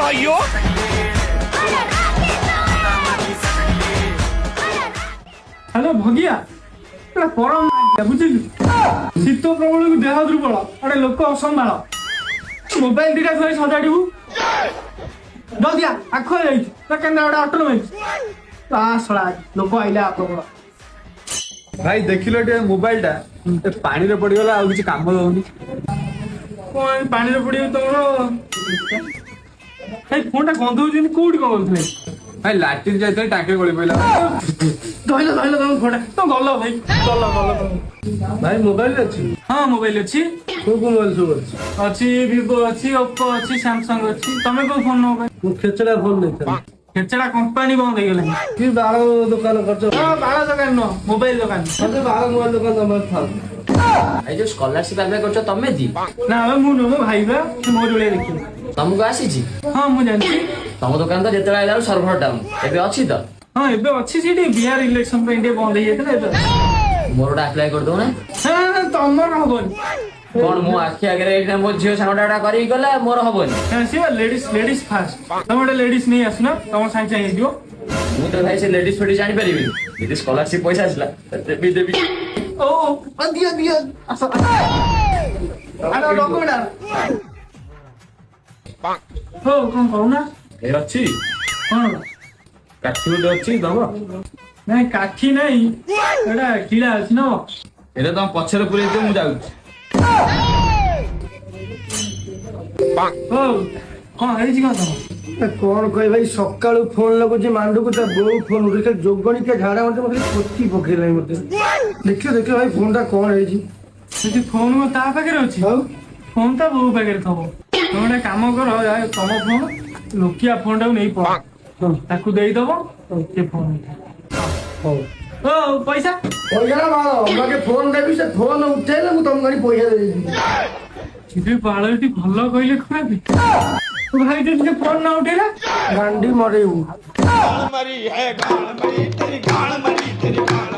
भाइयों। हेलो भगिया परम बुझिलु शीत प्रबल को देह दुर्बल अरे लोक असंभाल मोबाइल दीटा धरी सजाड़ू जल्दी आख जाइए केन्द्रा गोटे अटल मारी लोक आइला प्रबल भाई देखिल मोबाइल टा पानी रे पड़गला आ किसी काम दौनी कौन पानी पड़ी तुम फोन टा गंधौच कौटी कौन करते भाई लाट्रिन जाते टाके गली पड़ा धरल धरल तुम फोन तो गल भाई गल भाई मोबाइल अच्छी हाँ मोबाइल अच्छी कोई मोबाइल सब अच्छी अच्छी वीवो अच्छी ओप्पो अच्छी सैमसंग अच्छी तमें कौ फोन नौ ମୁଁ ଖେଚଡା ଫୋନ ନେଇଥିଲି खेचड़ा कंपानी बंद हो गई କି ବାଳ ଦୋକାନ କରୁଛ बाड़ा दुकान नुह मोबाइल दुकान ମତେ ବାଳ ମୋବାଇଲ ଦୋକାନ ତମର ଥାଉ भाई जो स्कॉलरशिप अप्लाई करछ तमे जी ना मु नुह मो भाई बा मो जोड़े देखी तुमको आसी जी हाँ मु जानছি तम दुकान तो जेतला आइला सर्वर डाउन एबे अछि त हाँ एबे अच्छी सीटी बिहार इलेक्शन पे इंडिया बंद हो जाता एबे मोरडा अप्लाई कर दो ना हाँ तमर हबनी कोन मो आखि आगे एटा मो झियो सांगडाडा करी गला मोर हबनी हाँ सी लेडीज लेडीज फास्ट तुम गोटे लेडीज नहीं आसना तुम साइड चाहिए दियो मु तो भाई से लेडीज फटी जानि परिबी यदि स्कॉलरशिप पैसा आसला देबी देबी ओ दियो दियो आसो आलो डॉक्यूमेंट हो कौन कहूना ए अच्छी कौन काठी गोटे अच्छी दब नहीं काठी नहीं एटा कीड़ा अछि न एटा तुम पछरे पुरे दे मु जाउछी हो कौन है जी कौन କଣ କହି ଭାଇ ସକାଳୁ ଫୋନ ଲାଗୁଛି ମାଣ୍ଡୁକୁ ତା ବୋଉ ଫୋନ ଉଠେଇ ଯୋଗଣିକା ଝାଡା ମତେ ମତେ ପୋତି ପକେଇଲାଣି ମତେ ଦେଖିବ ଦେଖିବ ଭାଇ ଫୋନ ଟା କଣ ହେଇଛି ସେଠି ଫୋନ ତା ପାଖରେ ଅଛି ଆଉ ଫୋନ ତା ବୋଉ ପାଖରେ ଥବ ତମେ ଗୋଟେ କାମ କର ତମ ଫୋନ ନୋକିଆ ଫୋନ ଟାକୁ ନେଇ ପଳ ତାକୁ ଦେଇଦବ ସେ ଫୋନ ହଉ ଓ ପଇସା ପଇସା ନା ମାଳ ବାକି ଫୋନ ଦେବି ସେ ଫୋନ ଉଠେଇଲେ ମୁଁ ତମକୁ ଆଣି ପଇସା ଦେଇଦେବି ସେଠି ପାଳଟି ଭଲ କହିଲେ ଖରାପ ଭାଇ ଯଦି ଫୋନ ନା ଉଠେଇଲା ଗାଣ୍ଡି ମରେଇବୁ गाल मरी है गाल मरी तेरी गाल मरी तेरी गाल